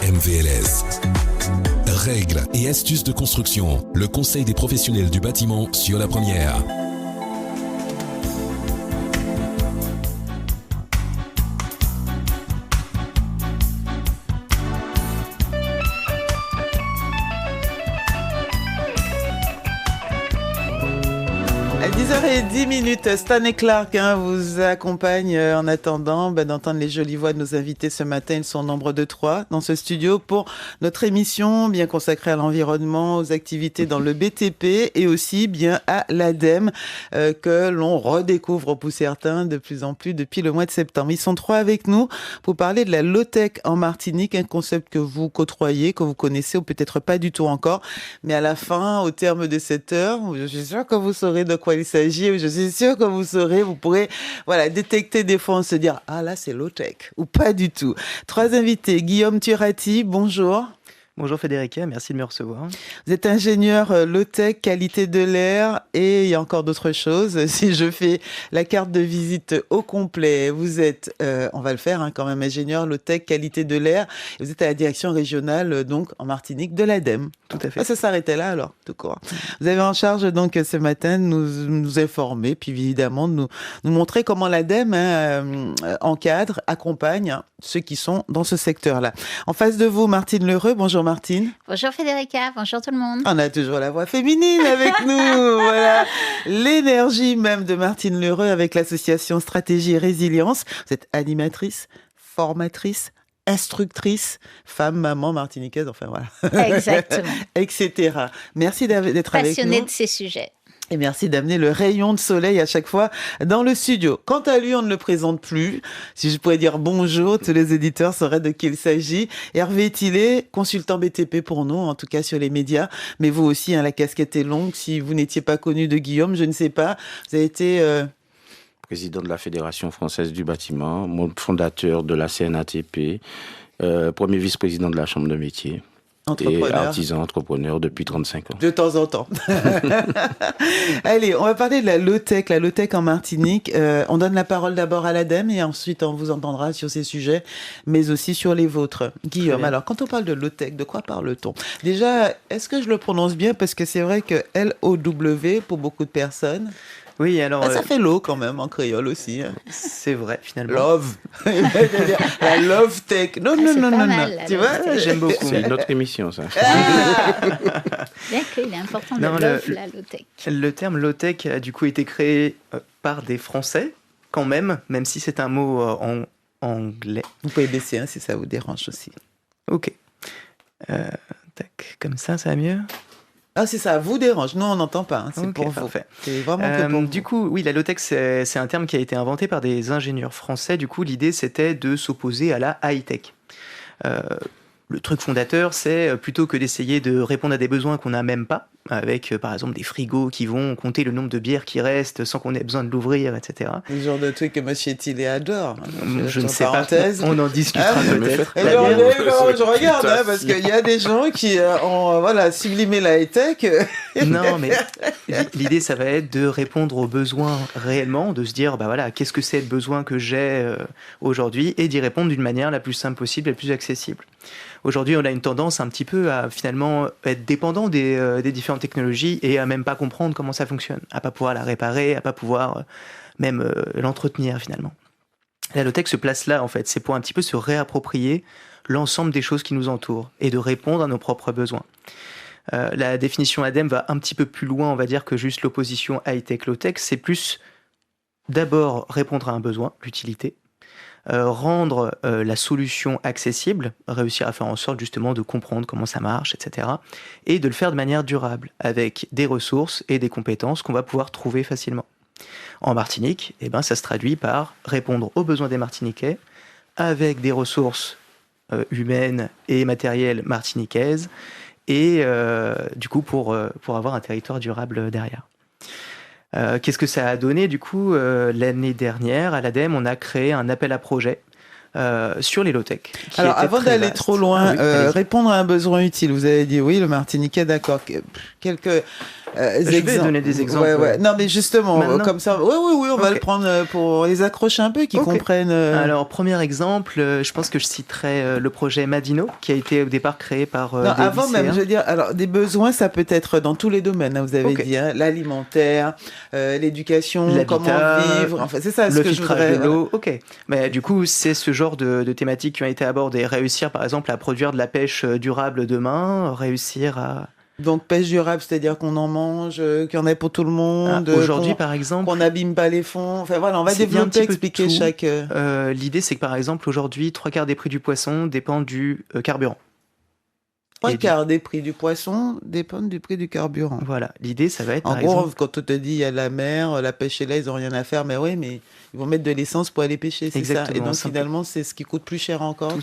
MVLS. Règles et astuces de construction. Le conseil des professionnels du bâtiment sur la première. À 10h10, Stan Clark vous accompagne en attendant d'entendre les jolies voix de nos invités ce matin. Ils sont au nombre de 3 dans ce studio pour notre émission bien consacrée à l'environnement, aux activités dans le BTP et aussi bien à l'ADEME que l'on redécouvre pour certains de plus en plus depuis le mois de septembre. Ils sont 3 avec nous pour parler de la low-tech en Martinique, un concept que vous côtoyez, que vous connaissez ou peut-être pas du tout encore. Mais à la fin, au terme de cette heure, je suis sûre que vous saurez de quoi il s'agit. Je suis sûre que vous pourrez détecter des fois, on se dire, ah là c'est low-tech ou pas du tout. 3 invités, Guillaume Turati, bonjour. Bonjour Federica, merci de me recevoir. Vous êtes ingénieur low-tech, qualité de l'air et il y a encore d'autres choses. Si je fais la carte de visite au complet, vous êtes, on va le faire quand même, ingénieur low-tech, qualité de l'air. Et vous êtes à la direction régionale donc en Martinique de l'ADEME. Tout à fait. Ah, ça s'arrêtait là alors, tout court. Vous avez en charge donc ce matin de nous informer, puis évidemment de nous montrer comment l'ADEME encadre, accompagne ceux qui sont dans ce secteur-là. En face de vous, Martine Lheureux. Bonjour Martine. Bonjour Federica, bonjour tout le monde. On a toujours la voix féminine avec nous. Voilà, l'énergie même de Martine Lheureux avec l'association Stratégie et Résilience. Vous êtes animatrice, formatrice, instructrice, femme, maman martiniquaise, enfin voilà. Exactement. Etc. Merci d'être avec nous. Passionnée de ces sujets. Et merci d'amener le rayon de soleil à chaque fois dans le studio. Quant à lui, on ne le présente plus. Si je pourrais dire bonjour, tous les éditeurs sauraient de qui il s'agit. Hervé Tillet, consultant BTP pour nous, en tout cas sur les médias. Mais vous aussi, la casquette est longue. Si vous n'étiez pas connu de Guillaume, je ne sais pas. Vous avez été... président de la Fédération française du bâtiment, fondateur de la CNATP, premier vice-président de la Chambre de métier. Et artisan entrepreneur depuis 35 ans. De temps en temps. Allez, on va parler de la low-tech en Martinique. On donne la parole d'abord à l'ADEME et ensuite on vous entendra sur ces sujets, mais aussi sur les vôtres. Guillaume, alors quand on parle de low-tech, de quoi parle-t-on ? Déjà, est-ce que je le prononce bien ? Parce que c'est vrai que L-O-W pour beaucoup de personnes... Oui, alors... ça fait low quand même en créole aussi. C'est vrai, finalement. Love. La love tech. Non. Tu vois, j'aime beaucoup. C'est une autre émission, ça. Bien qu'il est important de love la low-tech. Le terme low-tech a du coup été créé par des Français, quand même si c'est un mot en anglais. Vous pouvez baisser si ça vous dérange aussi. Ok. Tac, comme ça va mieux ? Ah, c'est ça, vous dérange. Nous, on n'entend pas. C'est okay, pour parfait. vous. C'est vraiment que pour vous. Du coup, oui, la low-tech, c'est un terme qui a été inventé par des ingénieurs français. Du coup, l'idée, c'était de s'opposer à la high-tech. Le truc fondateur, c'est plutôt que d'essayer de répondre à des besoins qu'on n'a même pas, avec par exemple des frigos qui vont compter le nombre de bières qui restent sans qu'on ait besoin de l'ouvrir, etc. Le genre de truc que Monsieur Tillet adore. Je ne sais pas, on en discutera peut-être. Je regarde, parce qu'il y a des gens qui ont sublimé la high-tech. Non, mais l'idée, ça va être de répondre aux besoins réellement, de se dire, qu'est-ce que c'est le besoin que j'ai aujourd'hui, et d'y répondre d'une manière la plus simple possible et la plus accessible. Aujourd'hui, on a une tendance un petit peu à finalement être dépendant des différentes technologies et à même pas comprendre comment ça fonctionne, à pas pouvoir la réparer, à pas pouvoir même l'entretenir finalement. La low-tech se place là en fait, c'est pour un petit peu se réapproprier l'ensemble des choses qui nous entourent et de répondre à nos propres besoins. La définition ADEME va un petit peu plus loin, on va dire, que juste l'opposition high-tech, low-tech. C'est plus d'abord répondre à un besoin, l'utilité, rendre la solution accessible, réussir à faire en sorte justement de comprendre comment ça marche, etc. Et de le faire de manière durable, avec des ressources et des compétences qu'on va pouvoir trouver facilement. En Martinique, ça se traduit par répondre aux besoins des Martiniquais avec des ressources humaines et matérielles martiniquaises et du coup pour avoir un territoire durable derrière. Qu'est-ce que ça a donné du coup l'année dernière à l'ADEME, on a créé un appel à projet sur les low-tech. Alors avant d'aller trop loin, répondre à un besoin utile, vous avez dit oui, le Martiniquais, d'accord. Je vais donner des exemples. Ouais. Non, mais justement, maintenant, comme ça, oui, on va le prendre pour les accrocher un peu, qu'ils comprennent. Alors, premier exemple, je pense que je citerai le projet Madino, qui a été au départ créé par des avant lycéens. même, je veux dire, alors des besoins, ça peut être dans tous les domaines, vous avez dit, l'alimentaire, l'éducation, comment vivre, enfin, c'est ça ce que je voudrais. De l'eau, Mais du coup, c'est ce genre de thématiques qui ont été abordées. Réussir, par exemple, à produire de la pêche durable demain, réussir à... Donc pêche durable, c'est-à-dire qu'on en mange, qu'il y en ait pour tout le monde. Aujourd'hui, par exemple, qu'on n'abîme pas les fonds. Enfin voilà, on va développer, expliquer chaque. L'idée, c'est que par exemple, aujourd'hui, 3/4 des prix du poisson dépendent du carburant. 3/4 des prix du poisson dépendent du prix du carburant. Voilà, l'idée, ça va être. En gros, quand on te dit il y a la mer, la pêche et là, ils n'ont rien à faire, mais oui, mais ils vont mettre de l'essence pour aller pêcher, c'est ça. Et donc finalement, c'est ce qui coûte plus cher encore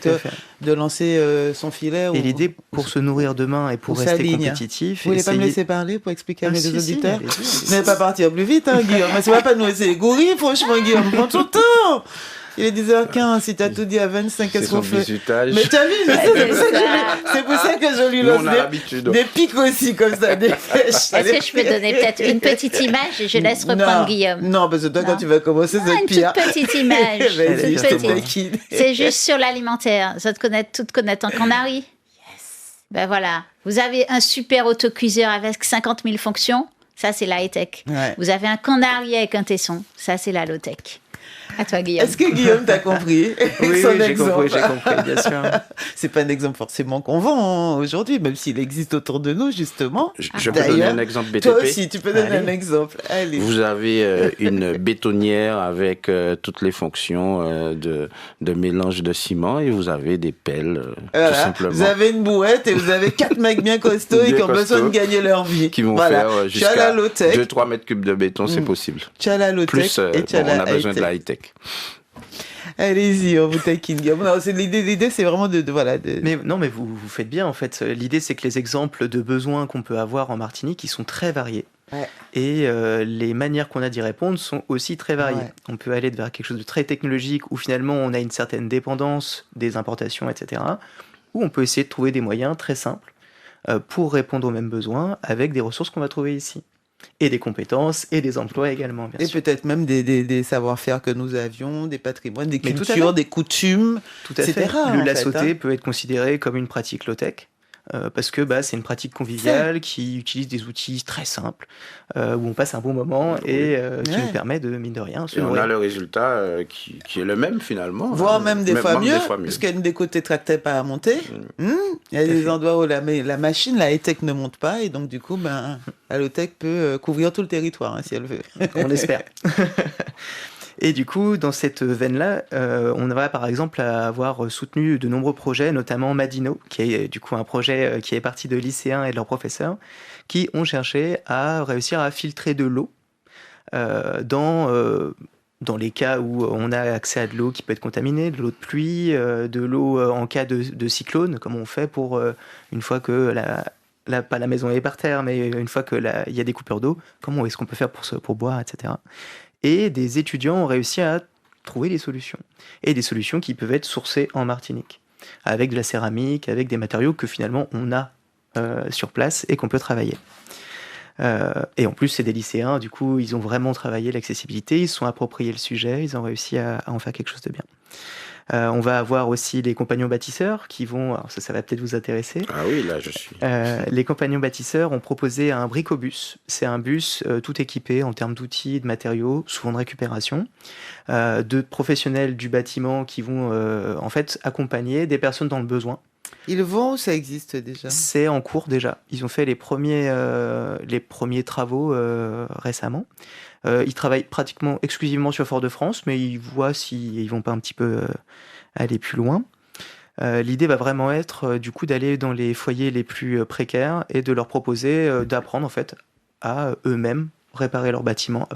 de lancer son filet. Et l'idée, pour se nourrir demain et pour rester compétitif. Vous voulez pas me laisser parler pour expliquer à mes auditeurs? Vous n'allez pas partir plus vite, Guillaume. Mais ça va pas nous laisser les gourris, franchement, Guillaume. Prends ton temps. Il est 10h15, si t'as tout dit à 25, qu'est-ce qu'on fait? Mais t'as vu, c'est pour ça que je lui lance des pics aussi, comme ça, des flèches. Est-ce que je peux donner peut-être une petite image et je laisse reprendre Guillaume? Non, parce que toi, quand tu vas commencer, c'est pire. Une toute petite image. C'est juste sur l'alimentaire. Ça toutes connaître un canari? Yes. Ben voilà. Vous avez un super autocuiseur avec 50 000 fonctions. Ça, c'est la high-tech. Ouais. Vous avez un canari avec un tesson. Ça, c'est la low-tech. À toi, Guillaume. Est-ce que Guillaume t'a compris? Oui, j'ai compris, bien sûr. C'est pas un exemple forcément qu'on vend aujourd'hui, même s'il existe autour de nous, justement. Je peux donner un exemple BTP. Toi aussi, tu peux donner un exemple. Allez. Vous avez une bétonnière avec toutes les fonctions de mélange de ciment et vous avez des pelles, tout simplement. Vous avez une bouette et vous avez 4 mecs bien costauds et qui ont besoin de gagner leur vie. Qui vont faire jusqu'à 2-3 mètres cubes de béton, c'est possible. Tu as la low-tech et tu as la high-tech. On a besoin de la high-tech. Allez-y, on vous taquine. L'idée, c'est vraiment de. Mais vous faites bien, en fait. L'idée, c'est que les exemples de besoins qu'on peut avoir en Martinique, ils sont très variés. Ouais. Et les manières qu'on a d'y répondre sont aussi très variées. Ouais. On peut aller vers quelque chose de très technologique, où finalement, on a une certaine dépendance des importations, etc. Ou on peut essayer de trouver des moyens très simples pour répondre aux mêmes besoins avec des ressources qu'on va trouver ici. Et des compétences et des emplois également, bien sûr. Et peut-être même des savoir-faire que nous avions, des patrimoines, des cultures, des coutumes, etc. La sauter peut être considéré comme une pratique low-tech. Parce que c'est une pratique conviviale qui utilise des outils très simples, où on passe un bon moment et qui nous permet de, mine de rien, se nourrir. On a le résultat qui est le même finalement. Voire même des fois mieux, parce qu'il y a des côtés très pas à monter. Il y a des endroits où la machine, la high-tech ne monte pas, et donc du coup, la low-tech peut couvrir tout le territoire, si elle veut. On espère. Et du coup, dans cette veine-là, on va par exemple avoir soutenu de nombreux projets, notamment Madino, qui est du coup un projet qui est parti de lycéens et de leurs professeurs, qui ont cherché à réussir à filtrer de l'eau dans les cas où on a accès à de l'eau qui peut être contaminée, de l'eau de pluie, de l'eau en cas de cyclone, comme on fait pour une fois que pas la maison est par terre, mais une fois qu'il y a des coupures d'eau, comment est-ce qu'on peut faire pour boire, etc. Et des étudiants ont réussi à trouver des solutions. Et des solutions qui peuvent être sourcées en Martinique, avec de la céramique, avec des matériaux que finalement on a sur place et qu'on peut travailler. Et en plus, c'est des lycéens, du coup, ils ont vraiment travaillé l'accessibilité, ils se sont appropriés le sujet, ils ont réussi à en faire quelque chose de bien. On va avoir aussi les compagnons bâtisseurs qui vont... Alors ça va peut-être vous intéresser. Ah oui, là, je suis... les compagnons bâtisseurs ont proposé un bricobus. C'est un bus tout équipé en termes d'outils, de matériaux, souvent de récupération, de professionnels du bâtiment qui vont en fait accompagner des personnes dans le besoin. Ils le vont ou ça existe déjà? C'est en cours déjà. Ils ont fait les premiers travaux récemment. Ils travaillent pratiquement exclusivement sur Fort-de-France, mais ils voient s'ils vont pas un petit peu aller plus loin. L'idée va vraiment être du coup d'aller dans les foyers les plus précaires et de leur proposer d'apprendre en fait à eux-mêmes réparer leur bâtiment,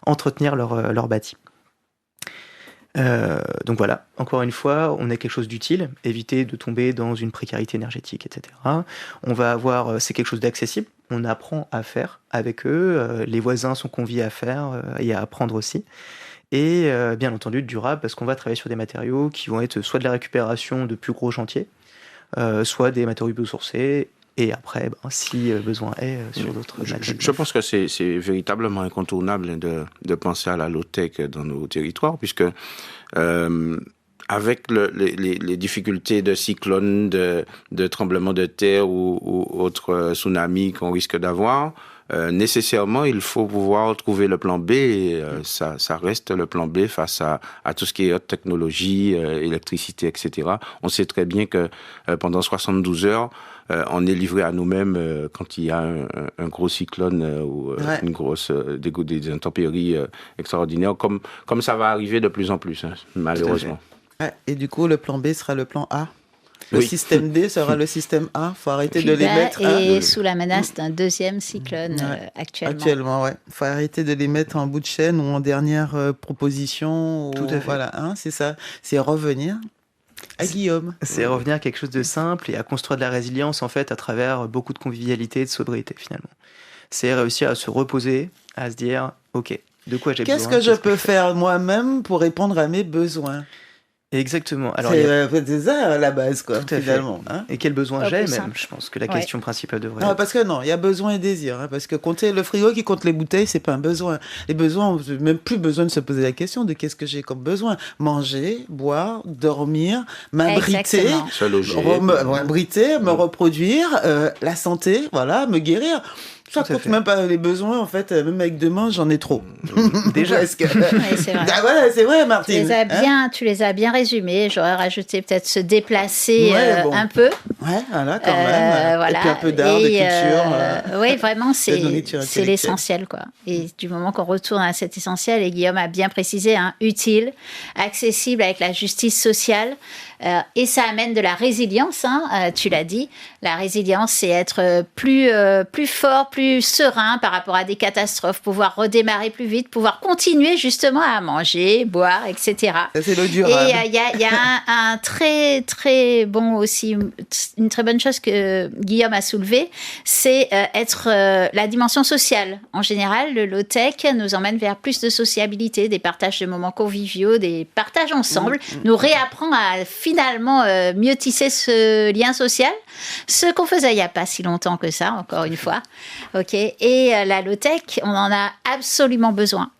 entretenir leur bâti. Donc voilà, encore une fois, on a quelque chose d'utile, éviter de tomber dans une précarité énergétique, etc. On va avoir, c'est quelque chose d'accessible, on apprend à faire avec eux, les voisins sont conviés à faire et à apprendre aussi. Et bien entendu durable, parce qu'on va travailler sur des matériaux qui vont être soit de la récupération de plus gros chantiers, soit des matériaux biosourcés, et après, si besoin est, sur d'autres matières. Je pense que c'est véritablement incontournable de penser à la low-tech dans nos territoires, puisque avec les difficultés de cyclones, de tremblements de terre ou autres tsunamis qu'on risque d'avoir, nécessairement, il faut pouvoir trouver le plan B. Et, ça reste le plan B face à tout ce qui est haute technologie, électricité, etc. On sait très bien que pendant 72 heures, on est livré à nous-mêmes quand il y a un gros cyclone ou une grosse des intempéries extraordinaires, comme ça va arriver de plus en plus, malheureusement. Et du coup, le plan B sera le plan A. Le système D sera le système A. Il faut arrêter de les mettre. Et sous la menace d'un deuxième cyclone actuellement. Actuellement, ouais. Il faut arrêter de les mettre en bout de chaîne ou en dernière proposition. Tout à fait. Voilà, c'est ça. C'est revenir à Guillaume. C'est revenir à quelque chose de simple et à construire de la résilience, en fait, à travers beaucoup de convivialité et de sobriété, finalement. C'est réussir à se reposer, à se dire, OK, de quoi j'ai besoin ? Qu'est-ce que je peux faire moi-même pour répondre à mes besoins ? Exactement. Alors, c'est ça la base, quoi, finalement. Et quel besoin j'ai, même. Je pense que la question principale devrait être... Parce que il y a besoin et désir. Parce que compter le frigo qui compte les bouteilles, c'est pas un besoin. Les besoins, on n'a même plus besoin de se poser la question de qu'est-ce que j'ai comme besoin. Manger, boire, dormir, m'abriter, se loger, m'abriter, me reproduire, la santé, me guérir. Ça compte même pas les besoins, en fait, même avec 2 mains, j'en ai trop. Déjà. C'est vrai. C'est vrai, Martine. Tu les as bien résumés. J'aurais rajouté peut-être se déplacer un peu. Ouais, voilà, quand même. Et puis un peu d'art, de culture. Oui, vraiment, c'est l'essentiel, quoi. Et du moment qu'on retourne à cet essentiel, et Guillaume a bien précisé, utile, accessible avec la justice sociale, et ça amène de la résilience, tu l'as dit. La résilience, c'est être plus fort, plus serein par rapport à des catastrophes, pouvoir redémarrer plus vite, pouvoir continuer justement à manger, boire, etc. Ça, c'est l'eau durable. Et il y a un très, très bon aussi, une très bonne chose que Guillaume a soulevé, c'est être la dimension sociale. En général, le low-tech nous emmène vers plus de sociabilité, des partages de moments conviviaux, des partages ensemble, nous réapprend à finalement mieux tisser ce lien social, ce qu'on faisait il n'y a pas si longtemps que ça, encore une fois. Ok. Et la low-tech, on en a absolument besoin.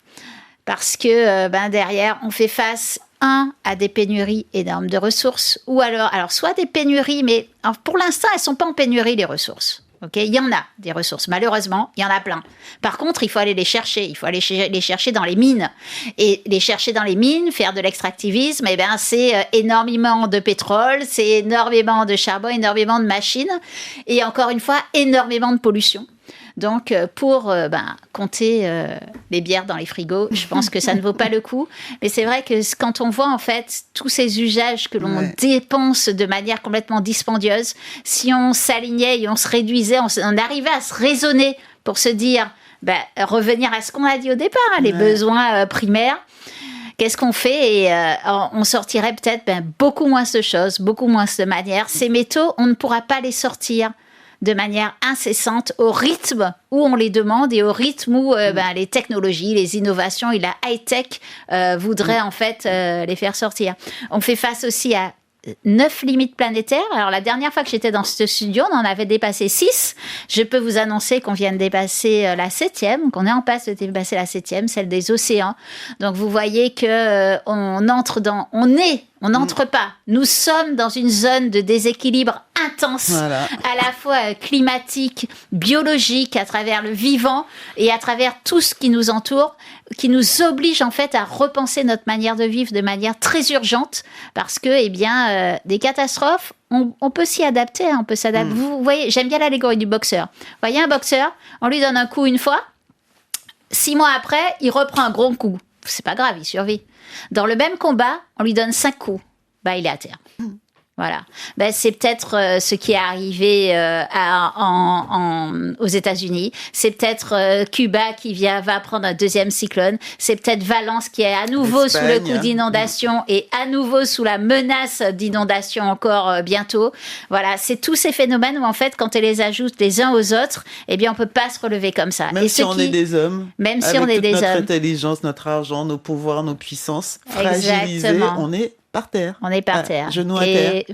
Parce que derrière, on fait face, à des pénuries énormes de ressources, ou alors soit des pénuries, mais pour l'instant, elles ne sont pas en pénurie, les ressources. Okay, il y en a des ressources, malheureusement, il y en a plein. Par contre, il faut aller les chercher, il faut aller les chercher dans les mines. Et les chercher dans les mines, faire de l'extractivisme, c'est énormément de pétrole, c'est énormément de charbon, énormément de machines, et encore une fois, énormément de pollution. Donc, pour compter les bières dans les frigos, je pense que ça ne vaut pas le coup. Mais c'est vrai que quand on voit en fait tous ces usages que l'on dépense de manière complètement dispendieuse, si on s'alignait et on se réduisait, on arrivait à se raisonner pour se dire, revenir à ce qu'on a dit au départ, les besoins primaires. Qu'est-ce qu'on fait ? Et on sortirait peut-être beaucoup moins de choses, beaucoup moins de manières. Ces métaux, on ne pourra pas les sortir de manière incessante au rythme où on les demande et au rythme où les technologies, les innovations et la high-tech voudraient en fait les faire sortir. On fait face aussi à 9 limites planétaires. Alors, la dernière fois que j'étais dans ce studio, on en avait dépassé 6. Je peux vous annoncer qu'on vient de dépasser la 7e, qu'on est en passe de dépasser la 7e, celle des océans. Donc, vous voyez que on n'entre pas. Nous sommes dans une zone de déséquilibre intense, à la fois climatique, biologique, à travers le vivant et à travers tout ce qui nous entoure, qui nous oblige en fait à repenser notre manière de vivre de manière très urgente, parce que, des catastrophes, on peut s'y adapter, on peut s'adapter. Vous voyez, j'aime bien l'allégorie du boxeur. Vous voyez un boxeur, on lui donne un coup une fois, 6 mois après, il reprend un gros coup. C'est pas grave, il survit. Dans le même combat, on lui donne 5 coups. Il est à terre. Voilà. C'est peut-être ce qui est arrivé aux États-Unis. C'est peut-être Cuba qui va prendre un deuxième cyclone. C'est peut-être Valence qui est à nouveau sous le coup d'inondation et à nouveau sous la menace d'inondation encore bientôt. Voilà. C'est tous ces phénomènes où, en fait, quand on les ajoute les uns aux autres, on peut pas se relever comme ça. Même si on est des hommes. Même si on est des hommes. Notre intelligence, notre argent, nos pouvoirs, nos puissances fragilisées, on est Par terre. On est par terre. Genoux à terre. Et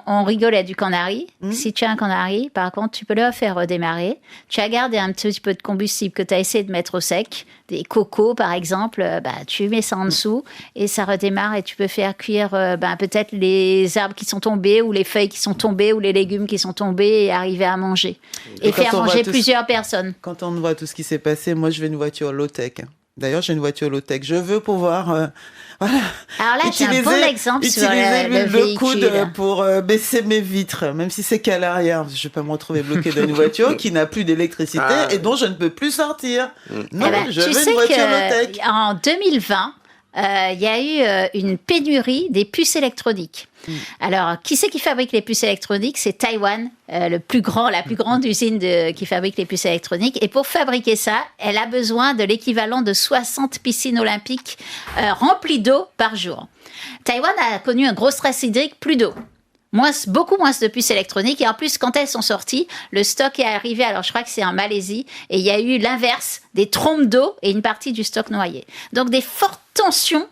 on rigolait du canari. Si tu as un canari, par contre, tu peux le faire redémarrer. Tu as gardé un petit peu de combustible que tu as essayé de mettre au sec, des cocos par exemple, tu mets ça en dessous et ça redémarre et tu peux faire cuire peut-être les arbres qui sont tombés ou les feuilles qui sont tombées ou les légumes qui sont tombés et arriver à manger. Et faire manger plusieurs personnes. Quand on voit tout ce qui s'est passé, moi je veux une voiture low-tech. D'ailleurs, j'ai une voiture low-tech. Je veux pouvoir voilà. Alors là, c'est un bon exemple sur le véhicule. Coude pour baisser mes vitres, même si c'est qu'à l'arrière. Je ne vais pas me retrouver bloqué dans une voiture qui n'a plus d'électricité et dont je ne peux plus sortir. Non, je veux une voiture low-tech. En 2020, il y a eu une pénurie des puces électroniques. Alors, qui c'est qui fabrique les puces électroniques ? C'est Taïwan, la plus grande usine qui fabrique les puces électroniques. Et pour fabriquer ça, elle a besoin de l'équivalent de 60 piscines olympiques remplies d'eau par jour. Taïwan a connu un gros stress hydrique, plus d'eau. Beaucoup moins de puces électroniques. Et en plus, quand elles sont sorties, le stock est arrivé, alors je crois que c'est en Malaisie, et il y a eu l'inverse, des trompes d'eau et une partie du stock noyé. Donc des fortes tensions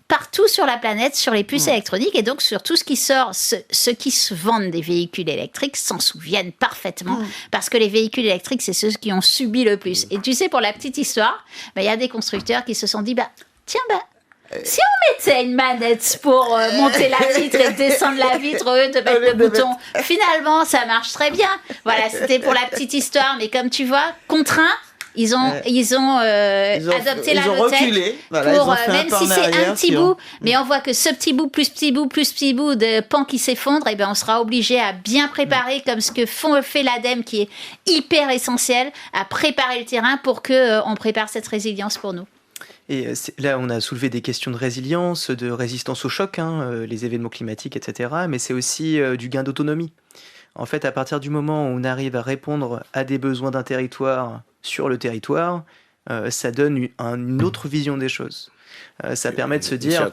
partout sur la planète, sur les puces électroniques, et donc sur tout ce qui sort. Ceux qui se vendent des véhicules électriques s'en souviennent parfaitement, parce que les véhicules électriques, c'est ceux qui ont subi le plus. Et tu sais, pour la petite histoire, il y a des constructeurs qui se sont dit, si on mettait une manette pour monter la vitre et descendre la vitre au lieu de mettre le bouton, finalement, ça marche très bien. Voilà, c'était pour la petite histoire, mais comme tu vois, contraint, ils ont adopté la low-tech pour, même si c'est un petit bout, mais on voit que ce petit bout, plus petit bout de pan qui s'effondre, on sera obligé à bien préparer, comme ce que fait l'ADEME, qui est hyper essentiel, à préparer le terrain pour qu'on prépare cette résilience pour nous. Et là, on a soulevé des questions de résilience, de résistance au choc, les événements climatiques, etc. Mais c'est aussi du gain d'autonomie. En fait, à partir du moment où on arrive à répondre à des besoins d'un territoire sur le territoire, ça donne une autre vision des choses. Ça permet de se dire... Une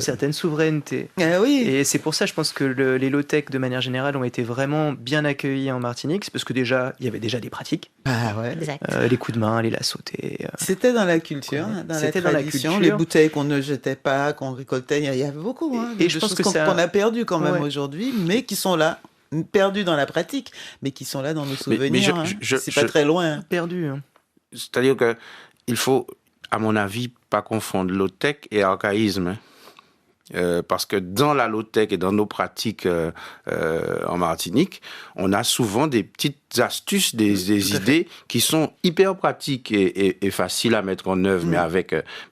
certaine souveraineté. Oui. Et c'est pour ça, je pense que les low-tech, de manière générale, ont été vraiment bien accueillis en Martinique. C'est parce que déjà, il y avait déjà des pratiques. Les coups de main, les lassautés. C'était dans la culture, dans la tradition. Les bouteilles qu'on ne jetait pas, qu'on récoltait, il y avait beaucoup. Et je pense que qu'on a perdu quand même aujourd'hui, mais qui sont là. Perdus dans la pratique, mais qui sont là dans nos souvenirs. C'est pas très loin. Perdu. C'est-à-dire qu'il faut, à mon avis, pas confondre low-tech et archaïsme. Parce que dans la low-tech et dans nos pratiques en Martinique, on a souvent des petites astuces, des idées qui sont hyper pratiques et faciles à mettre en œuvre,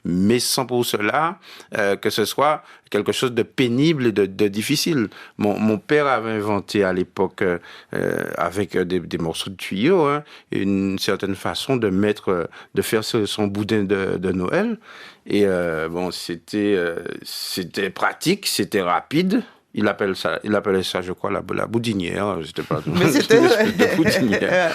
mais sans pour cela que ce soit quelque chose de pénible et de difficile. Mon père avait inventé à l'époque, avec des morceaux de tuyaux, une certaine façon de faire son boudin de Noël. Et c'était pratique, c'était rapide. Il appelait ça, je crois, la boudinière. C'était pas mais c'était de boudinière.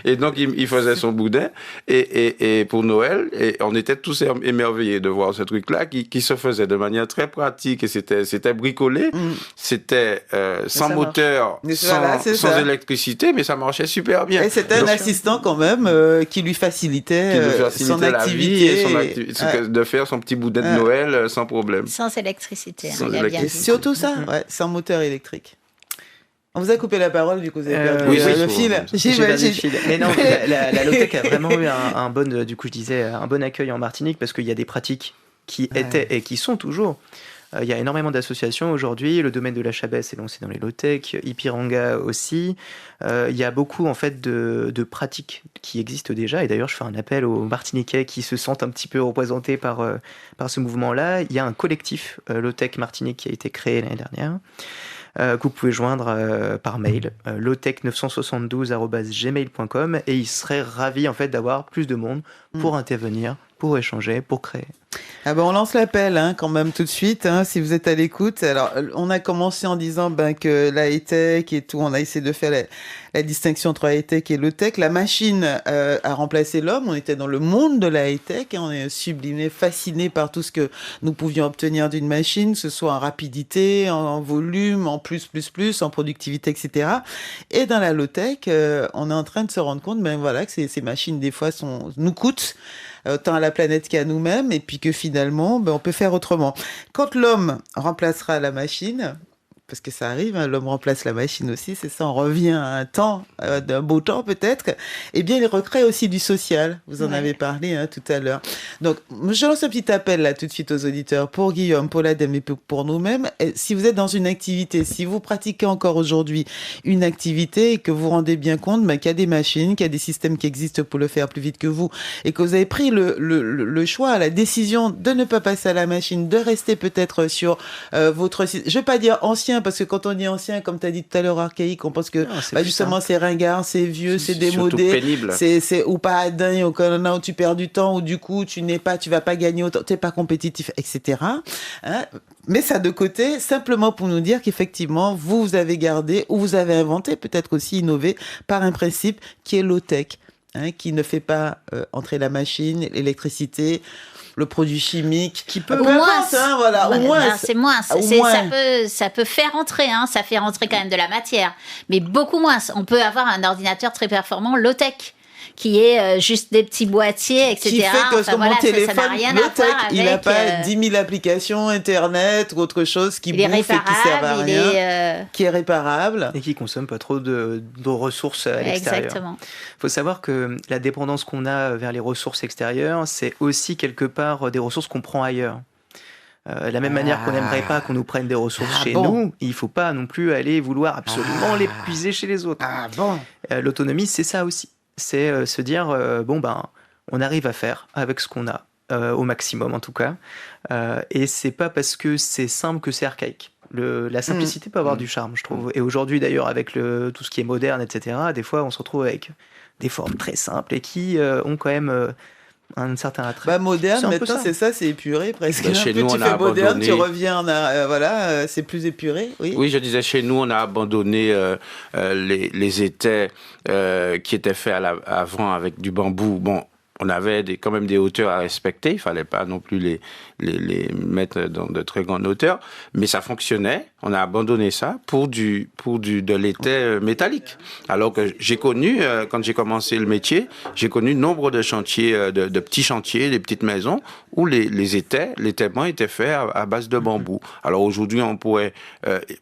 Et donc, il faisait son boudin. Et pour Noël, et on était tous émerveillés de voir ce truc-là qui se faisait de manière très pratique. Et c'était bricolé. C'était sans moteur, sans électricité, mais ça marchait super bien. Et c'était un assistant quand même qui lui facilitait son activité. De faire son petit boudin de Noël sans problème. Sans électricité. Et surtout ça. Sans moteur électrique. On vous a coupé la parole, du coup, vous avez perdu le fil. J'ai perdu le fil. Mais non, la low-tech a vraiment eu un bon accueil en Martinique, parce qu'il y a des pratiques qui étaient et qui sont toujours. Il y a énormément d'associations aujourd'hui. Le domaine de la Chabès est lancé dans les low-tech, Ipiranga aussi. Il y a beaucoup en fait de pratiques qui existent déjà. Et d'ailleurs, je fais un appel aux Martiniquais qui se sentent un petit peu représentés par ce mouvement-là. Il y a un collectif low-tech Martinique qui a été créé l'année dernière, que vous pouvez joindre par mail, lowtech972@gmail.com, et ils seraient ravis en fait d'avoir plus de monde pour intervenir, pour échanger, pour créer. On lance l'appel quand même tout de suite, si vous êtes à l'écoute. Alors, on a commencé en disant que la high-tech et tout, on a essayé de faire la distinction entre high-tech et low-tech. La machine a remplacé l'homme. On était dans le monde de la high-tech et on est sublimé, fasciné par tout ce que nous pouvions obtenir d'une machine, que ce soit en rapidité, en volume, en plus, en productivité, etc. Et dans la low-tech, on est en train de se rendre compte que ces machines, des fois, nous coûtent autant à la planète qu'à nous-mêmes, et puis que finalement, on peut faire autrement. Quand l'homme remplacera la machine, parce que ça arrive, l'homme remplace la machine aussi, c'est ça, on revient à un temps, d'un beau temps peut-être, eh bien il recrée aussi du social, vous en avez parlé tout à l'heure. Donc je lance un petit appel là tout de suite aux auditeurs, pour Guillaume, pour l'ADEME et pour nous-mêmes. Si vous êtes dans une activité, si vous pratiquez encore aujourd'hui une activité et que vous vous rendez bien compte qu'il y a des machines, qu'il y a des systèmes qui existent pour le faire plus vite que vous, et que vous avez pris le choix, la décision de ne pas passer à la machine, de rester peut-être sur votre, je ne vais pas dire ancien, parce que quand on dit ancien, comme tu as dit tout à l'heure, archaïque, on pense que justement c'est ringard, c'est vieux, c'est démodé, c'est ou pas adin, où tu perds du temps, ou du coup tu vas pas gagner autant, tu n'es pas compétitif, etc. Mais ça de côté, simplement pour nous dire qu'effectivement vous avez gardé, ou vous avez inventé, peut-être aussi innové, par un principe qui est low-tech, qui ne fait pas entrer la machine, l'électricité, le produit chimique, qui peut... Au moins, au moins. C'est moins. Ça peut faire entrer, ça fait rentrer quand même de la matière. Mais beaucoup moins. On peut avoir un ordinateur très performant low-tech, qui est juste des petits boîtiers, etc. Qui fait que mon téléphone, ça n'a rien low-tech, à voir avec... il n'a pas 10 000 applications Internet ou autre chose qui bouffe et qui sert à rien, qui est réparable. Et qui consomme pas trop de ressources à l'extérieur. Exactement. Il faut savoir que la dépendance qu'on a vers les ressources extérieures, c'est aussi quelque part des ressources qu'on prend ailleurs. De la même manière qu'on n'aimerait pas qu'on nous prenne des ressources chez nous, il ne faut pas non plus aller vouloir absolument les puiser chez les autres. L'autonomie, c'est ça aussi. C'est se dire, on arrive à faire avec ce qu'on a, au maximum en tout cas. Et c'est pas parce que c'est simple que c'est archaïque. La simplicité peut avoir du charme, je trouve. Et aujourd'hui, d'ailleurs, avec tout ce qui est moderne, etc., des fois, on se retrouve avec des formes très simples et qui ont quand même un certain attrait. Moderne, maintenant, c'est épuré presque. Chez nous, tu fais moderne, tu reviens, c'est plus épuré. Oui, je disais, chez nous, on a abandonné les étais qui étaient faits avant avec du bambou. Bon, on avait quand même des hauteurs à respecter, il fallait pas non plus les mettre dans de très grandes hauteurs, mais ça fonctionnait. On a abandonné ça pour de l'étai métallique. Alors que j'ai connu, quand j'ai commencé le métier, j'ai connu nombre de chantiers, de petits chantiers, des petites maisons où l'étaiement était fait à base de bambou. Alors aujourd'hui, on pourrait,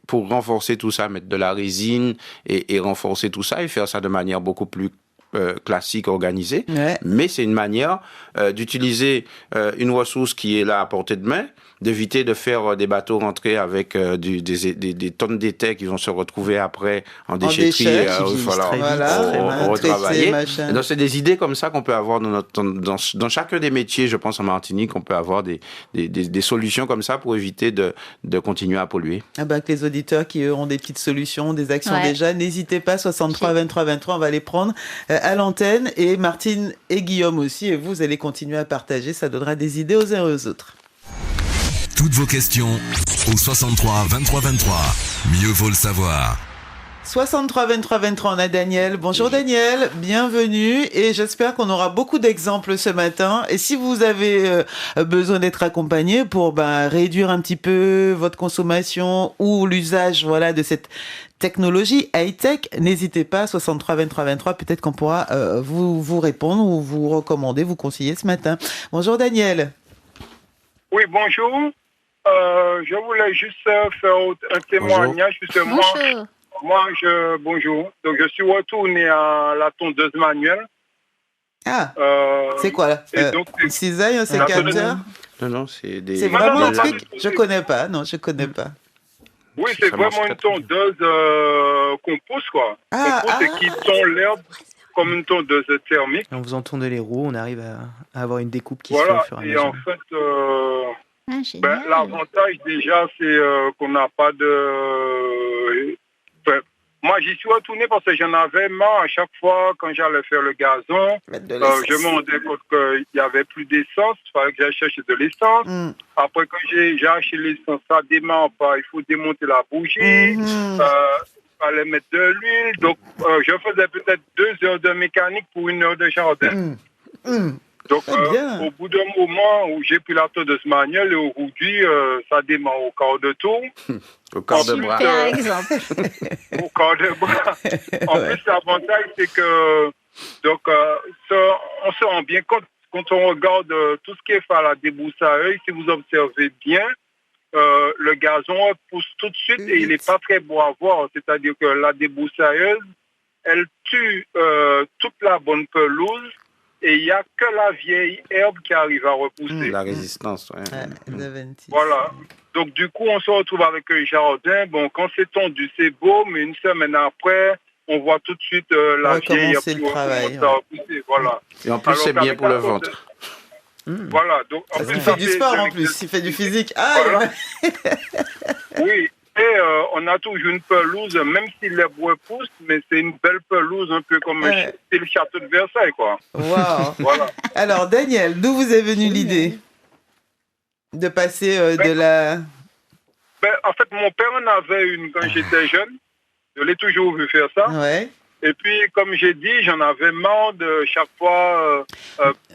pour renforcer tout ça, mettre de la résine et renforcer tout ça et faire ça de manière beaucoup plus classique, organisée, mais c'est une manière d'utiliser une ressource qui est là à portée de main, d'éviter de faire des bateaux rentrer avec des tonnes d'étais qui vont se retrouver après en déchetterie, il va falloir retravailler. Donc c'est des idées comme ça qu'on peut avoir dans chacun des métiers, je pense en Martinique, on peut avoir des solutions comme ça pour éviter de continuer à polluer. Que les auditeurs qui ont des petites solutions, des actions déjà, n'hésitez pas, 63 23 23, on va les prendre à l'antenne, et Martine et Guillaume aussi, et vous allez continuer à partager, ça donnera des idées aux uns et aux autres. Toutes vos questions au 63 23 23. Mieux vaut le savoir. 63 23 23, on a Daniel. Bonjour Daniel, bienvenue, et j'espère qu'on aura beaucoup d'exemples ce matin. Et si vous avez besoin d'être accompagné pour réduire un petit peu votre consommation ou l'usage de cette technologie high-tech, n'hésitez pas, 63 23 23, peut-être qu'on pourra vous répondre ou vous recommander, vous conseiller ce matin. Bonjour Daniel. Oui, bonjour. Je voulais juste faire un témoignage. Bonjour. Bonjour. Donc, je suis retourné à la tondeuse manuelle. C'est quoi là? Cisaille, un sécateur? Non, c'est des... C'est vraiment un truc? Je connais pas. Oui, c'est vraiment une tondeuse qu'on pousse, quoi. On pousse et qui tond l'herbe comme une tondeuse thermique. En faisant tourner les roues, on arrive à avoir une découpe qui se fait au fur et à mesure. Et en fait, l'avantage déjà, c'est qu'on n'a pas de... Moi, j'y suis retourné parce que j'en avais marre à chaque fois quand j'allais faire le gazon. Je me rendais compte qu'il n'y avait plus d'essence. Il fallait que j'aille chercher de l'essence. Après, quand j'ai acheté l'essence, ça ne démarre pas. Il faut démonter la bougie. Il fallait mettre de l'huile. Donc, je faisais peut-être 2 heures de mécanique pour 1 heure de jardin. Donc, au bout d'un moment où j'ai pris la tondeuse manuelle, et aujourd'hui, ça démarre au quart de tour. Au quart de bras. Super exemple. Au quart de bras. En plus, l'avantage, c'est que, donc, on se rend bien compte quand on regarde tout ce qui est fait à la débroussailleuse, si vous observez bien, le gazon pousse tout de suite et il n'est pas très beau à voir. C'est-à-dire que la débroussailleuse, elle tue toute la bonne pelouse et il n'y a que la vieille herbe qui arrive à repousser. La résistance, oui. Voilà. Donc, du coup, on se retrouve avec un jardin. Bon, quand c'est tondu, c'est beau, mais une semaine après, on voit tout de suite la vieille herbe qui commence à repousser. Voilà. Et en plus, c'est bien pour le ventre. Voilà. Donc, parce qu'il fait du sport en plus, il fait du physique. Ah, voilà. Oui. Et on a toujours une pelouse, même si l'herbe repousse, mais c'est une belle pelouse, un peu comme c'est le château de Versailles, quoi. Waouh. Voilà. Alors, Daniel, d'où vous est venue l'idée de passer de la... En fait, mon père en avait une quand j'étais jeune. Je l'ai toujours vu faire ça. Ouais. Et puis, comme j'ai dit, j'en avais marre de chaque fois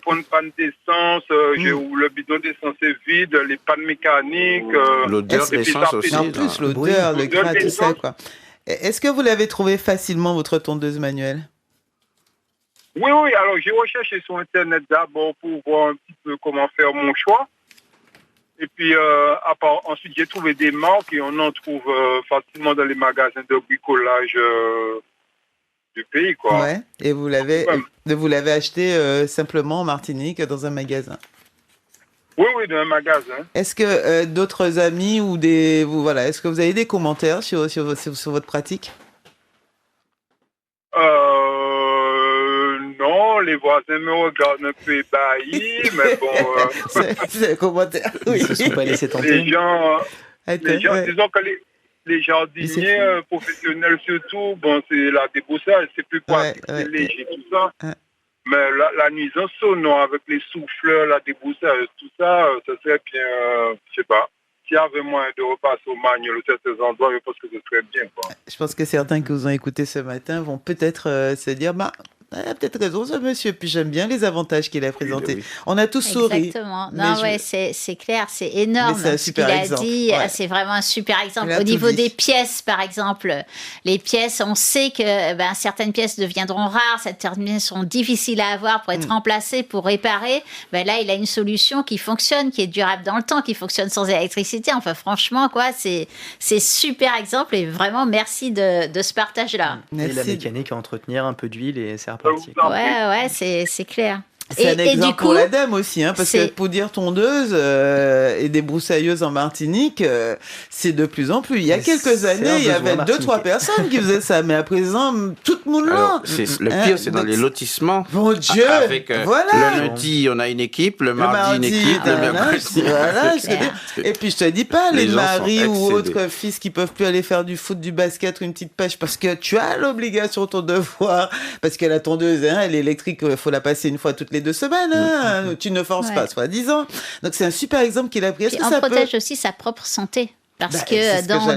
pour une panne d'essence, où le bidon d'essence est vide, les pannes mécaniques. L'odeur d'essence aussi. En plus, l'odeur, le gras, tout ça, quoi. Est-ce que vous l'avez trouvé facilement, votre tondeuse manuelle? Oui. Alors, j'ai recherché sur Internet d'abord pour voir un petit peu comment faire mon choix. Et puis, ensuite, j'ai trouvé des marques et on en trouve facilement dans les magasins de bricolage du pays, quoi. Ouais. Et vous l'avez acheté simplement en Martinique dans un magasin? Oui, dans un magasin. Est-ce que d'autres amis ou est-ce que vous avez des commentaires sur votre pratique? Non, les voisins me regardent un peu ébahis, mais bon... c'est un commentaire, oui. Ils ne se sont pas laissés tenter. Les gens, disons que les jardiniers professionnels surtout, bon, c'est la débroussailleuse, c'est plus pratique, c'est léger, tout ça. Mais la nuisance sonore avec les souffleurs, la débroussailleuse, tout ça, ça serait bien, je sais pas. S'il y avait moyen de repasser au manuel à certains endroits, je pense que ce serait bien, quoi. Je pense que certains qui vous ont écouté ce matin vont peut-être se dire, il a peut-être raison ce monsieur, puis j'aime bien les avantages qu'il a présentés. Oui. On a tous souri. Exactement. Non, c'est clair, c'est énorme ce qu'il a dit. Ouais. C'est vraiment un super exemple. Au niveau des pièces, par exemple, les pièces, on sait que certaines pièces deviendront rares, certaines pièces sont difficiles à avoir pour être remplacées, pour réparer. Là, il a une solution qui fonctionne, qui est durable dans le temps, qui fonctionne sans électricité. Enfin, franchement, quoi, c'est super exemple et vraiment merci de ce partage-là. Et la mécanique à entretenir, un peu d'huile et c'est Ouais, c'est clair. C'est un exemple pour la dame aussi, parce que pour dire tondeuse et débroussailleuse en Martinique, c'est de plus en plus. Il y a quelques années, il y avait 2-3 personnes qui faisaient ça, mais à présent, tout le monde là. Le pire, c'est dans les lotissements. Mon Dieu, avec le lundi, on a une équipe, le mardi, une équipe, le mercredi. Voilà, et puis je te dis pas, les maris ou autres fils qui peuvent plus aller faire du foot, du basket ou une petite pêche, parce que tu as l'obligation, ton devoir, parce que la tondeuse, elle est électrique, il faut la passer une fois toutes les 2 semaines, tu ne forces pas, soi-disant. Donc c'est un super exemple qu'il a pris. Puis on protège aussi sa propre santé. Parce que dans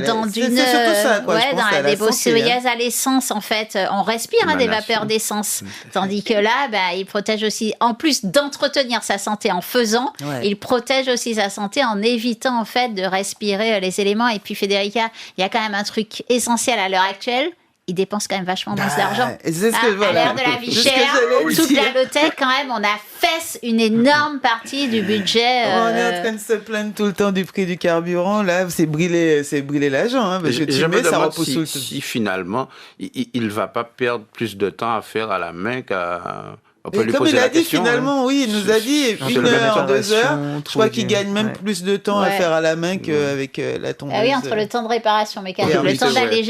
la débroussailleuse à l'essence, en fait, on respire des vapeurs d'essence. Tandis que là, il protège aussi, en plus d'entretenir sa santé en faisant, il protège aussi sa santé en évitant, en fait, de respirer les éléments. Et puis, Federica, il y a quand même un truc essentiel à l'heure actuelle. Ils dépensent quand même vachement moins d'argent. À l'ère de la vie chère, toute la low-tech, quand même, on affaisse une énorme partie du budget. On est en train de se plaindre tout le temps du prix du carburant. Là, c'est brûler l'agent. Parce que tu mets, ça repousse tout. Si finalement, il ne va pas perdre plus de temps à faire à la main qu'à... On peut lui comme poser il a la dit question, finalement, oui, il nous a dit 1 heure, 2 heures. Je crois qu'il gagne même plus de temps à faire à la main qu'avec la tondeuse. Ah oui, entre le temps de réparation mécanique, le temps d'aller.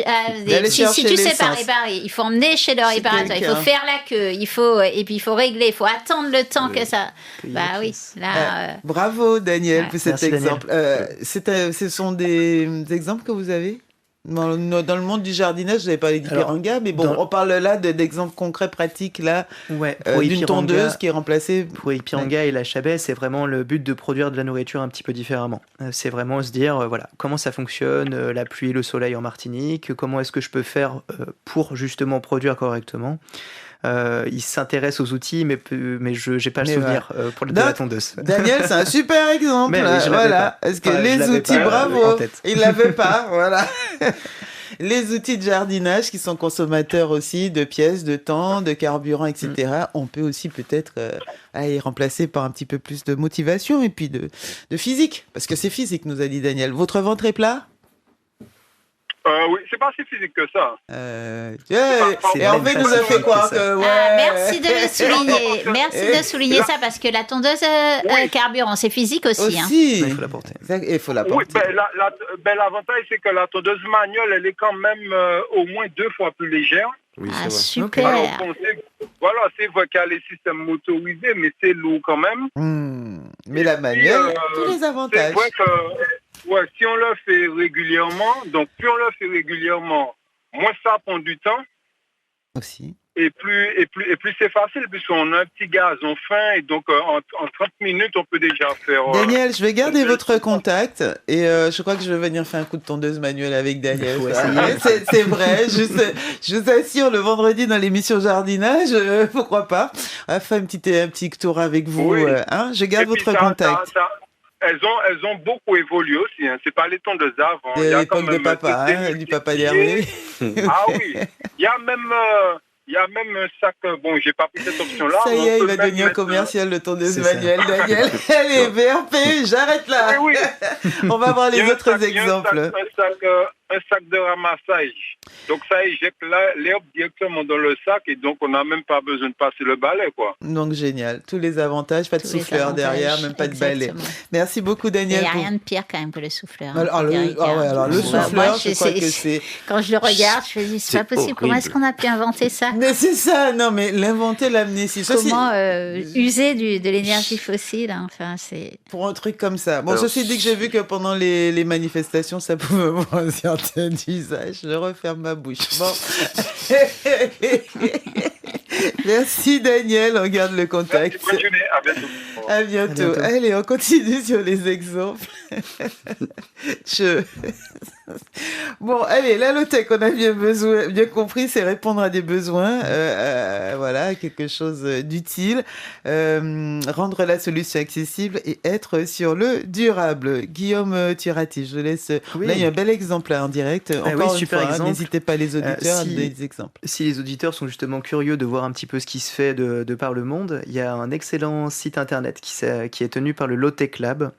Si tu sais pas réparer, il faut emmener chez le réparateur, il faut faire la queue, et puis il faut régler, il faut attendre le temps que ça. Bravo Daniel pour cet exemple. Ce sont des exemples que vous avez? Dans le monde du jardinage, vous avez parlé d'Ipiranga, mais bon, on parle là d'exemples concrets, pratiques, là, d'une tondeuse qui est remplacée. Pour Ipiranga et la Chabais, c'est vraiment le but de produire de la nourriture un petit peu différemment. C'est vraiment se dire, comment ça fonctionne, la pluie et le soleil en Martinique, comment est-ce que je peux faire pour justement produire correctement. Il s'intéresse aux outils, mais je n'ai pas le souvenir pour de la tondeuse. Daniel, c'est un super exemple. Voilà. Parce que les outils, bravo, il ne l'avait pas. Voilà. Les outils de jardinage qui sont consommateurs aussi de pièces, de temps, de carburant, etc. On peut aussi peut-être les remplacer par un petit peu plus de motivation et puis de physique. Parce que c'est physique, nous a dit Daniel. Votre ventre est plat ? Oui, c'est pas si physique que ça. Et Hervé nous a fait croire que... merci de le souligner. Merci de souligner ça parce que la tondeuse carburant, c'est physique aussi. Aussi. Il faut la porter. Il faut la porter. Oui, l'avantage, c'est que la tondeuse manuelle, elle est quand même au moins 2 fois plus légère. Oui, Ah, c'est vrai. super. Alors, c'est vrai qu'il y a les systèmes motorisés, mais c'est lourd quand même. Mais la manuelle, tous les avantages. C'est vrai que si on le fait régulièrement, plus moins ça prend du temps. Aussi. Et plus c'est facile, puisqu'on a un petit gazon fin, et donc en 30 minutes, on peut déjà faire... Daniel, je vais garder votre contact, et je crois que je vais venir faire un coup de tondeuse manuelle avec Daniel. C'est vrai, je vous assure, le vendredi dans l'émission jardinage, pourquoi pas. On va faire un petit tour avec vous. Oui. Je garde votre contact. Elles ont beaucoup évolué aussi. C'est pas les tondeuses d'avant. De l'époque de papa, du papa d'Hervé. Ah oui. Il y a même un sac. Bon, j'ai pas pris cette option-là. Ça y est, il va devenir commercial de tondeuse manuelle, Daniel. Allez, VRP, j'arrête là. Oui. On va voir les autres exemples. Un sac de ramassage. Donc ça éjecte l'herbe directement dans le sac et donc on n'a même pas besoin de passer le balai, quoi. Donc génial, tous les avantages, pas de souffleur derrière, même pas de balai. Merci beaucoup Daniel. Il n'y a rien de pire quand même que le souffleur. Le souffleur, moi, je crois que c'est... Quand je le regarde, je me dis, c'est pas possible, horrible. comment est-ce qu'on a pu inventer ça ? Mais c'est ça, non mais l'inventer, l'amener, c'est ça. Comment user de l'énergie fossile, enfin c'est... Pour un truc comme ça. Bon, ceci dit que j'ai vu que pendant les manifestations, ça pouvait avoir un certain usage. Je referme ma bouche. Bon. Merci Daniel, on garde le contact. Bonne journée, à bientôt. Allez, on continue sur les exemples. Bon, allez, la low-tech, on a bien compris, c'est répondre à des besoins, voilà, quelque chose d'utile, rendre la solution accessible et être sur le durable. Guillaume Turati, je laisse. Oui. Là, il y a un bel exemple là, en direct. Encore une fois, n'hésitez pas les auditeurs à donner des exemples. Si les auditeurs sont justement curieux de voir un petit peu ce qui se fait de par le monde, il y a un excellent site internet qui est tenu par le Low-Tech Lab.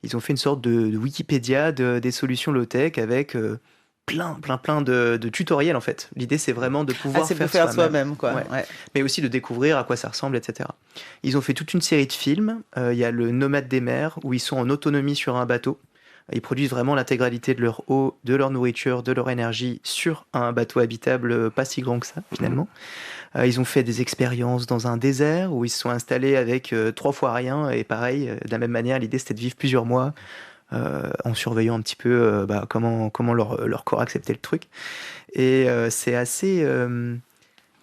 Ils ont fait une sorte de Wikipédia des solutions low-tech avec plein de tutoriels en fait. L'idée c'est vraiment de pouvoir faire soi-même quoi. Ouais. Mais aussi de découvrir à quoi ça ressemble, etc. Ils ont fait toute une série de films. Il y a le Nomade des mers où ils sont en autonomie sur un bateau. Ils produisent vraiment l'intégralité de leur eau, de leur nourriture, de leur énergie sur un bateau habitable pas si grand que ça finalement. Ils ont fait des expériences dans un désert où ils se sont installés avec 3 fois rien et pareil, de la même manière, l'idée c'était de vivre plusieurs mois en surveillant un petit peu comment leur corps acceptait le truc. Et c'est assez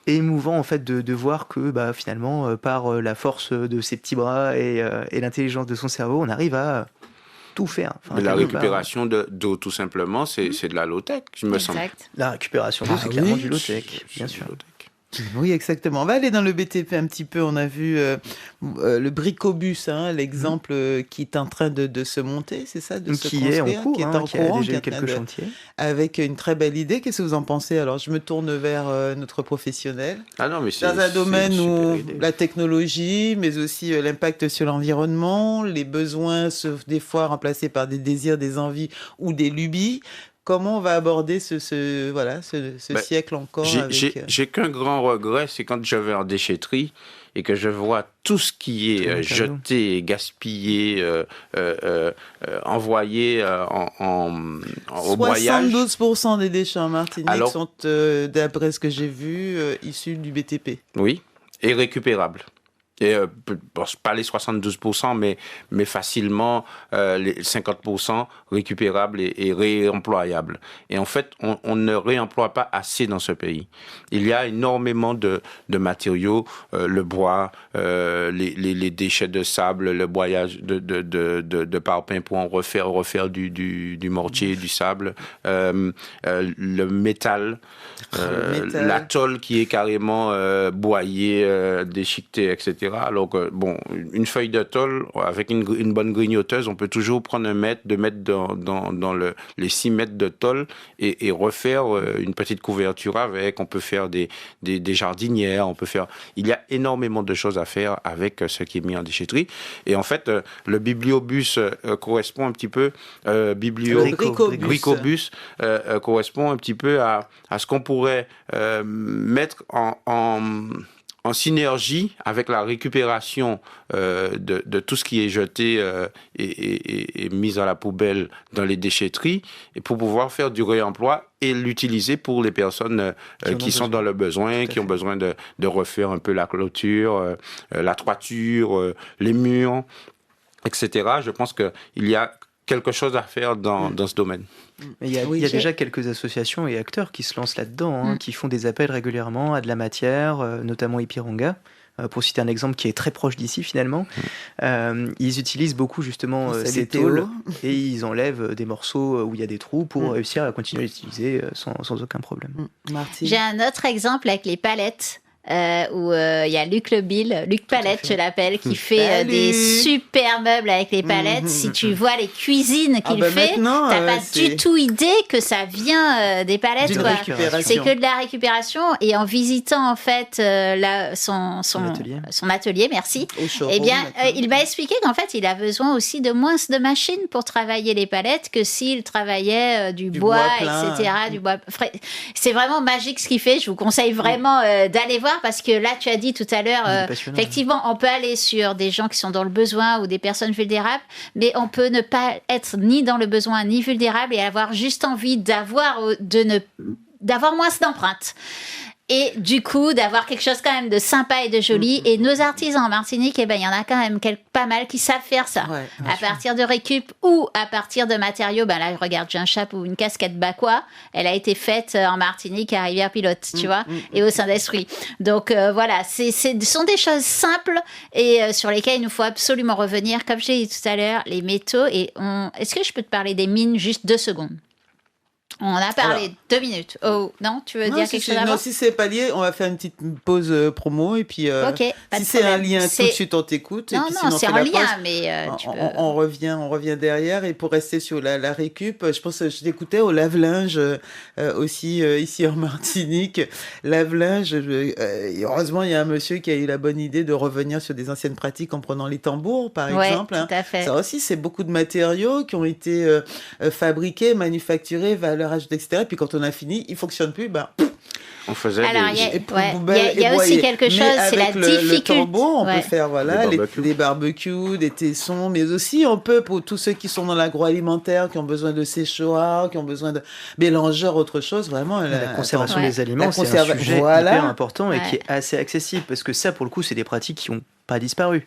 émouvant en fait de voir que finalement par la force de ses petits bras et l'intelligence de son cerveau, on arrive à tout faire. Enfin, la récupération d'eau, tout simplement, c'est de la low-tech, je me semble. La récupération d'eau, c'est clairement du low-tech, bien sûr. Oui, exactement. On va aller dans le BTP un petit peu. On a vu le Bricobus, l'exemple qui est en train de se monter, c'est ça, de se construire, qui est en cours, qui a déjà eu quelques chantiers. Avec une très belle idée. Qu'est-ce que vous en pensez ? Alors, je me tourne vers notre professionnel. Non, mais dans un domaine où la technologie, mais aussi l'impact sur l'environnement, les besoins sont des fois remplacés par des désirs, des envies ou des lubies. Comment on va aborder ce siècle encore J'ai qu'un grand regret, c'est quand je vais en déchetterie et que je vois tout ce qui est jeté, gaspillé, envoyé au broyage. 72% des déchets en Martinique sont, d'après ce que j'ai vu, issus du BTP. Oui, et récupérables. Et pas les 72%, mais facilement les 50% récupérables et réemployables. Et en fait, on ne réemploie pas assez dans ce pays. Il y a énormément de matériaux, le bois, les déchets de sable, le broyage de parpaing pour en refaire du mortier, du sable, le métal, la tôle qui est carrément broyée, déchiquetée, etc. etc. Alors que, une feuille de tôle, avec une bonne grignoteuse, on peut toujours prendre 1 mètre, 2 mètres dans les 6 mètres de tôle et refaire une petite couverture avec. On peut faire des jardinières, il y a énormément de choses à faire avec ce qui est mis en déchetterie. Et en fait, le bibliobus correspond un petit peu, bricobus correspond un petit peu à ce qu'on pourrait mettre en synergie avec la récupération de tout ce qui est jeté et mis à la poubelle dans les déchetteries, et pour pouvoir faire du réemploi et l'utiliser pour les personnes qui sont dans le besoin, qui ont besoin de refaire un peu la clôture, la toiture, les murs, etc. Je pense qu'il y a quelque chose à faire dans ce domaine. Mais il y a déjà quelques associations et acteurs qui se lancent là-dedans, qui font des appels régulièrement à de la matière, notamment Ipiranga, pour citer un exemple qui est très proche d'ici finalement. Ils utilisent beaucoup justement ces tôles et ils enlèvent des morceaux où il y a des trous pour réussir à continuer à l'utiliser sans aucun problème. Martine. J'ai un autre exemple avec les palettes. Où il y a Luc Palette, je l'appelle, qui fait des super meubles avec les palettes. Si tu vois les cuisines qu'il fait, t'as pas du tout idée que ça vient des palettes. C'est que de la récupération. Et en visitant en fait son atelier, merci. Il m'a expliqué qu'en fait il a besoin aussi de moins de machines pour travailler les palettes que s'il travaillait du bois plein, etc. Du bois frais. C'est vraiment magique ce qu'il fait. Je vous conseille vraiment d'aller voir. Parce que là, tu as dit tout à l'heure, effectivement, on peut aller sur des gens qui sont dans le besoin ou des personnes vulnérables, mais on peut ne pas être ni dans le besoin ni vulnérable et avoir juste envie d'avoir moins d'empreintes. Et du coup, d'avoir quelque chose quand même de sympa et de joli. Et nos artisans en Martinique, il y en a quand même pas mal qui savent faire ça. À partir de récup ou à partir de matériaux. Là, regarde, j'ai un chapeau ou une casquette Bakwa. Elle a été faite en Martinique à Rivière-Pilote, tu vois, et au Saint-Esprit. Donc, voilà, ce sont des choses simples et sur lesquelles il nous faut absolument revenir. Comme j'ai dit tout à l'heure, les métaux. Est-ce que je peux te parler des mines juste 2 secondes ? On a parlé 2 minutes. Oh, non, tu veux dire quelque chose avant ? Non, si c'est pas lié, on va faire une petite pause promo et puis si c'est un lien tout de suite, on t'écoute. Non, c'est en lien, mais on revient derrière. Et pour rester sur la récup, je pense que je t'écoutais au lave-linge aussi ici en Martinique. Lave-linge, heureusement, il y a un monsieur qui a eu la bonne idée de revenir sur des anciennes pratiques en prenant les tambours, par exemple. Tout à fait. Ça aussi, c'est beaucoup de matériaux qui ont été fabriqués, manufacturés, valeur ajoutée, etc. Et puis quand on a fini, il fonctionne plus, on faisait il y a aussi quelque chose, c'est la difficulté. Le tambour, on peut faire des barbecues, des tessons, mais aussi on peut, pour tous ceux qui sont dans l'agroalimentaire, qui ont besoin de séchoirs, qui ont besoin de mélangeurs, autre chose, vraiment. La conservation des aliments, c'est un sujet hyper important et qui est assez accessible, parce que ça, pour le coup, c'est des pratiques qui n'ont pas disparu.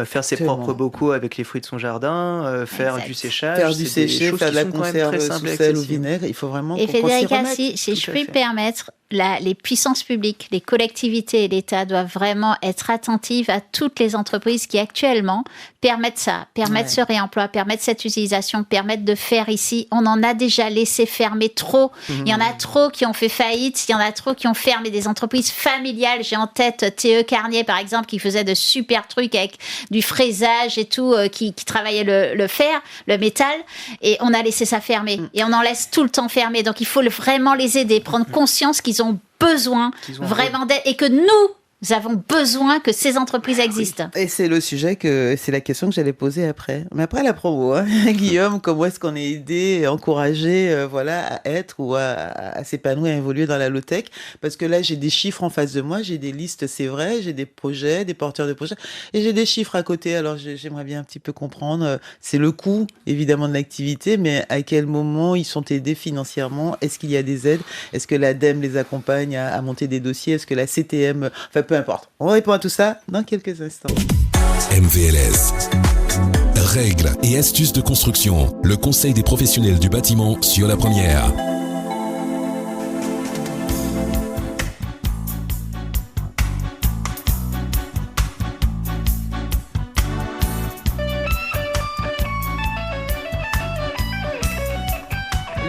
Faire ses propres bocaux avec les fruits de son jardin, faire du séchage, faire de la conserve sous sel ou vinaigre, il faut vraiment qu'on s'y remette. Et Federica, si je peux me permettre, les puissances publiques, les collectivités et l'État doivent vraiment être attentives à toutes les entreprises qui actuellement permettent ça, permettent ce réemploi, permettent cette utilisation, permettent de faire ici. On en a déjà laissé fermer trop. Il y en a trop qui ont fait faillite, il y en a trop qui ont fermé des entreprises familiales. J'ai en tête TE Carnier, par exemple, qui faisait de super trucs avec du fraisage et tout, qui travaillait le fer, le métal, et on a laissé ça fermer. Et on en laisse tout le temps fermer. Donc il faut vraiment les aider, prendre conscience qu'ils ont besoin vraiment d'aide et que nous avons besoin que ces entreprises existent. Et c'est c'est la question que j'allais poser après. Mais après la promo, Guillaume, comment est-ce qu'on est aidé, encouragé, à être ou à s'épanouir, à évoluer dans la low-tech ? Parce que là, j'ai des chiffres en face de moi, j'ai des listes, c'est vrai, j'ai des projets, des porteurs de projets, et j'ai des chiffres à côté. Alors, j'aimerais bien un petit peu comprendre. C'est le coût, évidemment, de l'activité, mais à quel moment ils sont aidés financièrement ? Est-ce qu'il y a des aides ? Est-ce que l'ADEME les accompagne à monter des dossiers ? Est-ce que la CTM... peu importe. On répond à tout ça dans quelques instants. MVLS. Règles et astuces de construction. Le conseil des professionnels du bâtiment sur la première.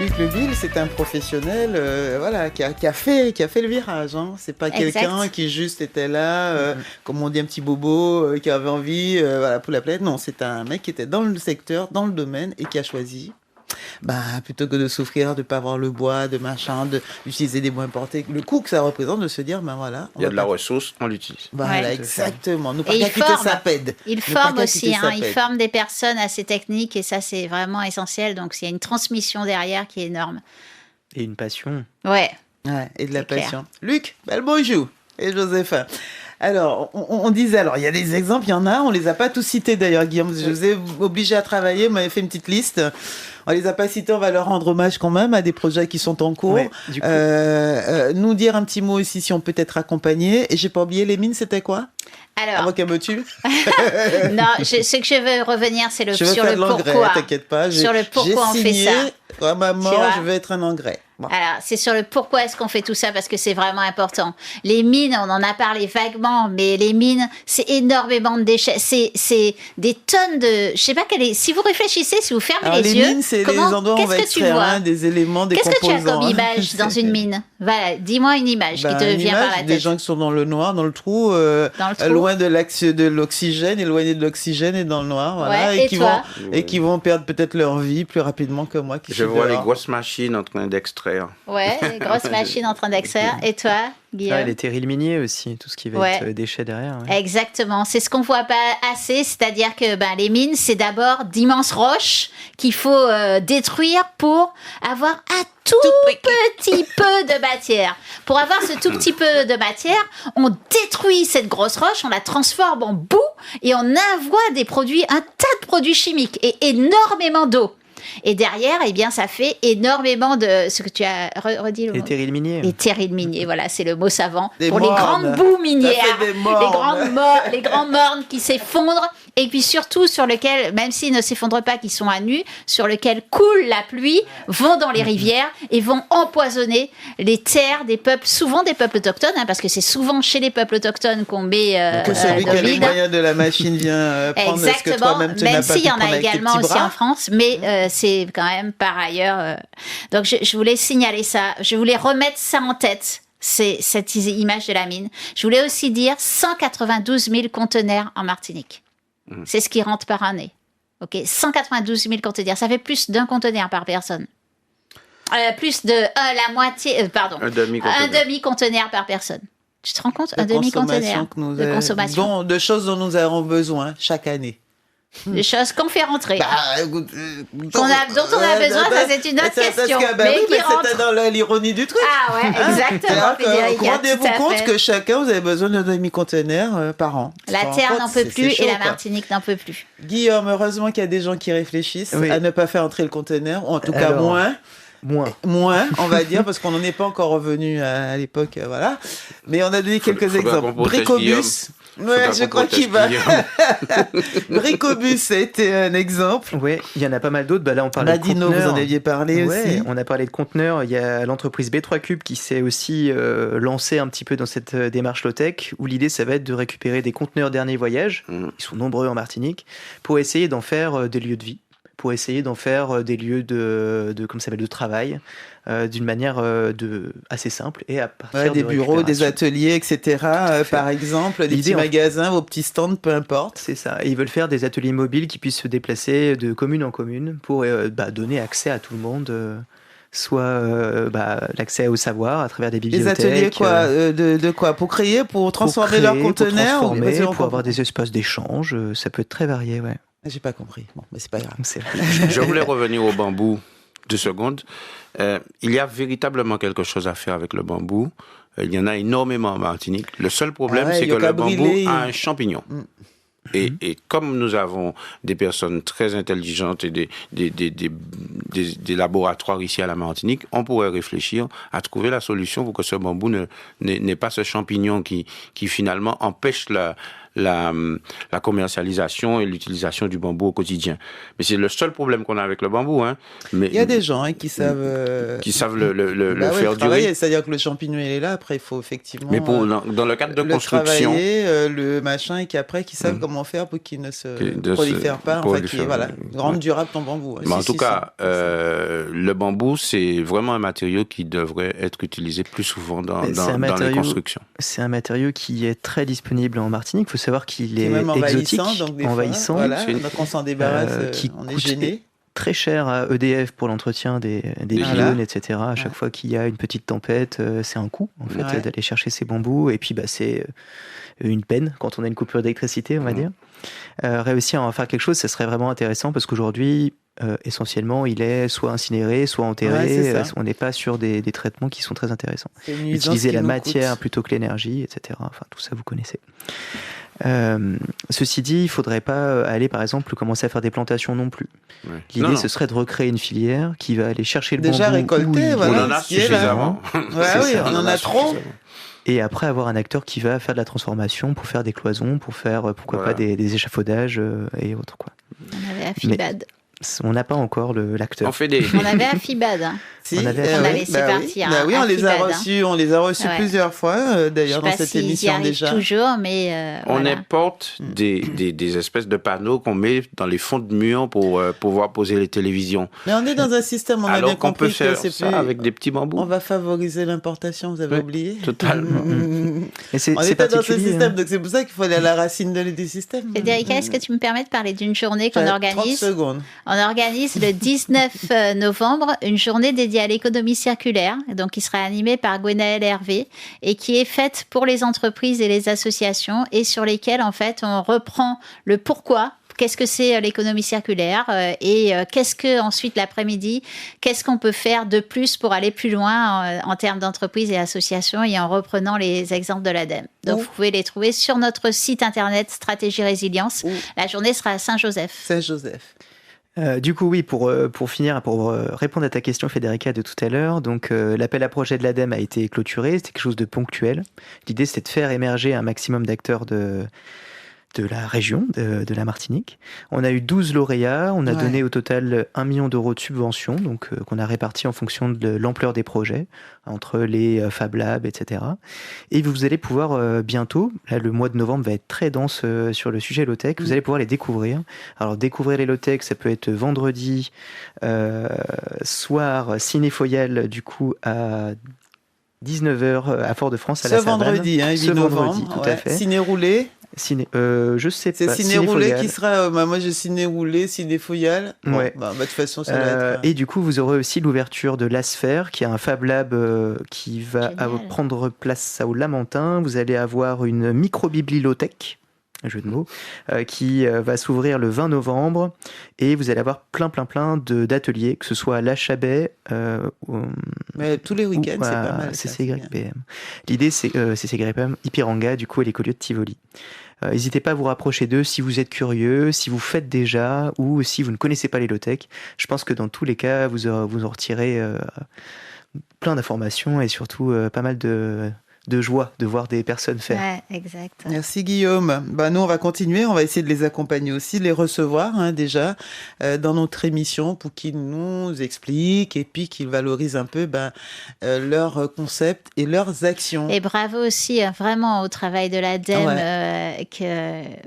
Luc l'automobile, c'est un professionnel qui a fait le virage. Hein. C'est pas quelqu'un qui juste était là, comme on dit, un petit bobo qui avait envie pour la planète. Non, c'est un mec qui était dans le secteur, dans le domaine et qui a choisi. Plutôt que de souffrir, de ne pas avoir le bois, de machin, d'utiliser des bois importés, le coût que ça représente, de se dire, il y a de la ressource, on l'utilise. Voilà, exactement. Nous, pas qu'à quitter sa pède. Il forme aussi, il forme des personnes à ces techniques et ça, c'est vraiment essentiel. Donc, il y a une transmission derrière qui est énorme. Et une passion. Ouais, et de la passion. Luc, bonjour. Et Joséphin. Alors, on disait, il y a des exemples, il y en a, on les a pas tous cités d'ailleurs, Guillaume. Je vous ai obligé à travailler, vous m'avez fait une petite liste. On les a pas cités, on va leur rendre hommage quand même à des projets qui sont en cours. Nous dire un petit mot aussi si on peut être accompagné. Et j'ai pas oublié, les mines, c'était quoi ? Alors, avant qu'elle me tue. Non, ce que je veux revenir, c'est sur le pourquoi. T'inquiète pas. Sur le pourquoi on fait ça. À ma mort, je vais être un engrais. Bon. Alors, c'est sur le pourquoi est-ce qu'on fait tout ça, parce que c'est vraiment important. Les mines, on en a parlé vaguement, mais les mines, c'est énormément de déchets. C'est des tonnes de... Je sais pas quelle est... Si vous réfléchissez, si vous fermez les yeux... Les mines, c'est les endroits où on va extraire des éléments, des composants. Qu'est-ce que tu as comme image dans une mine ? Voilà, dis-moi une image qui te vient par la tête. Des gens qui sont dans le noir, dans le trou, loin de l'oxygène, éloignés de l'oxygène et dans le noir, voilà, et qui vont perdre peut-être leur vie plus rapidement que moi. Je vois les grosses machines en train d'extraire. Ouais, les grosses machines en train d'extraire. Et toi, Guillaume ? Les terrils miniers aussi, tout ce qui va être déchets derrière. Ouais. Exactement, c'est ce qu'on voit pas assez, c'est-à-dire que les mines, c'est d'abord d'immenses roches qu'il faut détruire pour avoir un tout petit peu de matière. Pour avoir ce tout petit peu de matière, on détruit cette grosse roche, on la transforme en boue et on envoie un tas de produits chimiques et énormément d'eau. Et derrière, ça fait énormément de... Ce que tu as redit... Les terrils miniers. Les terrils miniers, voilà, c'est le mot savant. Les grandes boues minières. Les grands mornes qui s'effondrent. Et puis surtout, sur lesquels, même s'ils ne s'effondrent pas, qui sont à nu, sur lesquels coule la pluie, vont dans les rivières et vont empoisonner les terres des peuples, souvent des peuples autochtones, parce que c'est souvent chez les peuples autochtones qu'on met que celui qui a les moyens de la machine vient prendre ce que toi-même tu n'as pas pu prendre. Même s'il y en a également aussi en France, mais c'est quand même par ailleurs. Donc je voulais signaler ça, je voulais remettre ça en tête. C'est cette image de la mine. Je voulais aussi dire 192 000 conteneurs en Martinique. C'est ce qui rentre par année. 192 000 conteneurs. Ça fait plus d'un conteneur par personne. Plus de la moitié, un demi-conteneur par personne. Tu te rends compte ? Un demi-conteneur de consommation. De choses dont nous avons besoin chaque année. Des choses qu'on fait rentrer. Dont on a besoin, ça c'est une autre question. Mais c'était dans l'ironie du truc. Ah ouais, exactement. Rendez-vous compte que chacun, vous avez besoin d'un demi-conteneur par an. La Terre n'en peut plus et la Martinique n'en peut plus. Guillaume, heureusement qu'il y a des gens qui réfléchissent à ne pas faire entrer le conteneur, ou en tout cas moins, on va dire, parce qu'on n'en est pas encore revenu à l'époque, voilà. Mais on a donné quelques exemples. Bricobus. Ouais, je crois qu'il va. Bricobus, ça a été un exemple. Oui, il y en a pas mal d'autres. Là, on parlait de conteneurs. Vous en aviez parlé aussi. On a parlé de conteneurs. Il y a l'entreprise B3 Cube qui s'est aussi lancée un petit peu dans cette démarche low-tech, où l'idée, ça va être de récupérer des conteneurs dernier voyage, ils sont nombreux en Martinique, pour essayer d'en faire des lieux de vie, pour essayer d'en faire des lieux de travail, d'une manière assez simple et à partir des bureaux, des ateliers, etc. Par exemple, des petits magasins, vos petits stands, peu importe. C'est ça. Et ils veulent faire des ateliers mobiles qui puissent se déplacer de commune en commune pour donner accès à tout le monde. Soit l'accès au savoir à travers des bibliothèques. Des ateliers quoi de quoi ? Pour créer, pour transformer leurs conteneurs, pour avoir des espaces d'échange. Ça peut être très varié, ouais. J'ai pas compris. Bon, mais c'est pas grave. Je voulais revenir au bambou 2 secondes. Il y a véritablement quelque chose à faire avec le bambou. Il y en a énormément en Martinique. Le seul problème, c'est que le bambou a un champignon. Et comme nous avons des personnes très intelligentes et des laboratoires ici à la Martinique, on pourrait réfléchir à trouver la solution pour que ce bambou n'ait pas ce champignon qui finalement empêche la commercialisation et l'utilisation du bambou au quotidien. Mais c'est le seul problème qu'on a avec le bambou. Hein. Mais il y a des gens qui savent le faire durer. C'est-à-dire que le champignon il est là, après il faut effectivement. Mais dans le cadre de construction, travailler, le machin et qu'après qu'ils savent comment faire pour qu'il ne se prolifère pas, rendre durable ton bambou. Mais en tout cas, le bambou c'est vraiment un matériau qui devrait être utilisé plus souvent dans les constructions. C'est un matériau qui est très disponible en Martinique. Il faut savoir qu'il est exotique, envahissant. Voilà, donc on s'en débarrasse, on est gêné. Très cher à EDF pour l'entretien des pylônes, etc. À chaque fois qu'il y a une petite tempête, c'est un coût en fait d'aller chercher ces bambous. Et puis c'est une peine quand on a une coupure d'électricité, on va dire. Réussir à en faire quelque chose, ça serait vraiment intéressant parce qu'aujourd'hui, essentiellement, il est soit incinéré, soit enterré. On n'est pas sur des traitements qui sont très intéressants. Utiliser la matière plutôt que l'énergie, etc. Enfin, tout ça, vous connaissez. Ceci dit, il ne faudrait pas aller, par exemple, commencer à faire des plantations non plus. Ouais. L'idée, ce serait de recréer une filière qui va aller chercher le bambou. Déjà récolté, on en a suffisamment. On en a trop. Et après, avoir un acteur qui va faire de la transformation pour faire des cloisons, pour faire, pourquoi pas, des échafaudages et autres. Quoi. On avait Afibad. On n'a pas encore l'acteur. On avait Afibad. Si, on avait laissé partir. Oui, on les a reçus plusieurs fois, d'ailleurs, dans cette émission déjà. Toujours, mais on importe des espèces de panneaux qu'on met dans les fonds de murs pour pouvoir poser les télévisions. Mais on est dans un système, on a bien compris peut faire ça avec des petits bambous. On va favoriser l'importation, vous avez oublié. Totalement. On était dans ce système, donc c'est pour ça qu'il faut aller à la racine du système. Federica, est-ce que tu me permets de parler d'une journée qu'on organise 30 secondes. On organise le 19 novembre une journée dédiée à l'économie circulaire, donc qui sera animée par Gwenaëlle Hervé et qui est faite pour les entreprises et les associations et sur lesquelles en fait on reprend le pourquoi. Qu'est-ce que c'est l'économie circulaire et qu'est-ce que ensuite l'après-midi, qu'est-ce qu'on peut faire de plus pour aller plus loin en termes d'entreprises et associations et en reprenant les exemples de l'ADEME. Donc vous pouvez les trouver sur notre site internet Stratégie Résilience. La journée sera à Saint-Joseph. Saint-Joseph. Du coup, oui, pour finir, pour répondre à ta question, Federica, de tout à l'heure, donc l'appel à projet de l'ADEME a été clôturé, c'était quelque chose de ponctuel. L'idée, c'était de faire émerger un maximum d'acteurs de la région, de la Martinique. On a eu 12 lauréats, on a donné au total 1 million d'euros de subventions, donc qu'on a réparti en fonction de l'ampleur des projets, entre les Fab Labs, etc. Et vous allez pouvoir bientôt, là le mois de novembre va être très dense sur le sujet low-tech, vous allez pouvoir les découvrir. Alors découvrir les low-tech, ça peut être vendredi soir, ciné-foyal, du coup à 19h à Fort-de-France, à la Savane. Vendredi, 8 novembre, tout à fait. Ciné-roulé. Je sais pas. C'est ciné-roulé qui sera. moi, j'ai ciné-roulé, ciné-foyal. Ouais. De toute façon, ça va être. Et du coup, vous aurez aussi l'ouverture de l'Asphère, qui est un Fab Lab qui va prendre place au Lamentin. Vous allez avoir une micro-bibliotech, un jeu de mots, qui va s'ouvrir le 20 novembre. Et vous allez avoir plein d'ateliers, que ce soit à La Chabet. Mais tous les week-ends, c'est pas mal. CCYPM. L'idée, c'est CCYPM, Ipiranga, du coup, et l'écolieu de Tivoli. N'hésitez pas à vous rapprocher d'eux si vous êtes curieux, si vous faites déjà ou si vous ne connaissez pas les low-tech. Je pense que dans tous les cas, vous en retirez plein d'informations et surtout pas mal de joie de voir des personnes faire. Ouais, exact. Merci Guillaume. Nous, on va continuer. On va essayer de les accompagner aussi, de les recevoir déjà dans notre émission pour qu'ils nous expliquent et puis qu'ils valorisent un peu leurs concepts et leurs actions. Et bravo aussi vraiment au travail de l'ADEME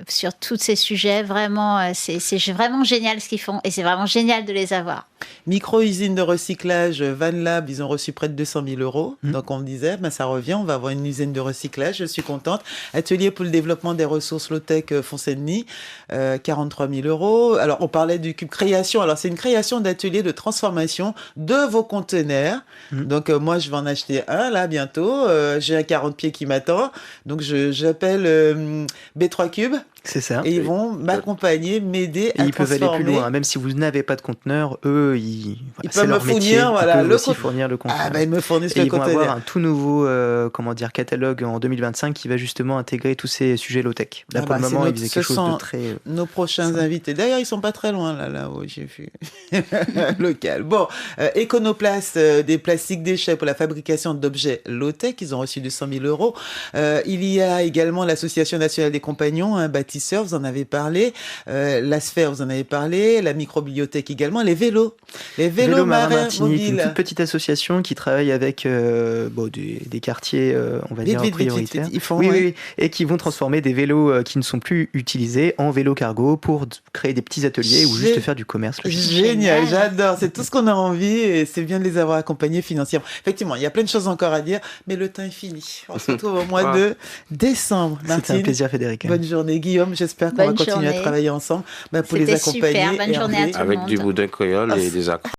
sur tous ces sujets. Vraiment, c'est vraiment génial ce qu'ils font et c'est vraiment génial de les avoir. Micro-usine de recyclage, Van Lab, ils ont reçu près de 200 000 euros. Donc on me disait, ça revient, on va avoir une usine de recyclage, je suis contente. Atelier pour le développement des ressources low-tech Font-Saint-Denis, 43 000 euros. Alors on parlait du Cube Création, alors c'est une création d'atelier de transformation de vos conteneurs. Donc moi je vais en acheter un là bientôt, j'ai un 40 pieds qui m'attend, donc j'appelle B3 Cube. C'est ça. Et ils vont m'accompagner, m'aider à transformer. Ils peuvent aller plus loin. Même si vous n'avez pas de conteneur, eux, ils peuvent me fournir, fournir le conteneur. Ils me fournissent le conteneur. Ils vont avoir un tout nouveau catalogue en 2025 qui va justement intégrer tous ces sujets low-tech. Là, pour le moment, ils faisaient quelque chose de très... nos prochains invités. D'ailleurs, ils sont pas très loin, là-haut, j'ai vu. Local. Bon, Econoplast, des plastiques déchets pour la fabrication d'objets low-tech. Ils ont reçu 200 000 €. Il y a également l'Association nationale des compagnons, bâtisseurs, vous en avez parlé. La Sphère, vous en avez parlé. La microbibliothèque également. Les vélos marins mobiles. Une toute petite association qui travaille avec des quartiers, on va dire, prioritaires. Oui, et qui vont transformer des vélos qui ne sont plus utilisés en vélos cargo pour créer des petits ateliers ou juste faire du commerce. Génial, j'adore. C'est tout ce qu'on a envie et c'est bien de les avoir accompagnés financièrement. Effectivement, il y a plein de choses encore à dire, mais le temps est fini. On se retrouve au mois de décembre. C'était un plaisir, Federica. Bonne journée, Guillaume. J'espère qu'on va continuer à travailler ensemble pour les accompagner. Super. Bonne journée à tout le monde. Avec du boudin créole et des accords.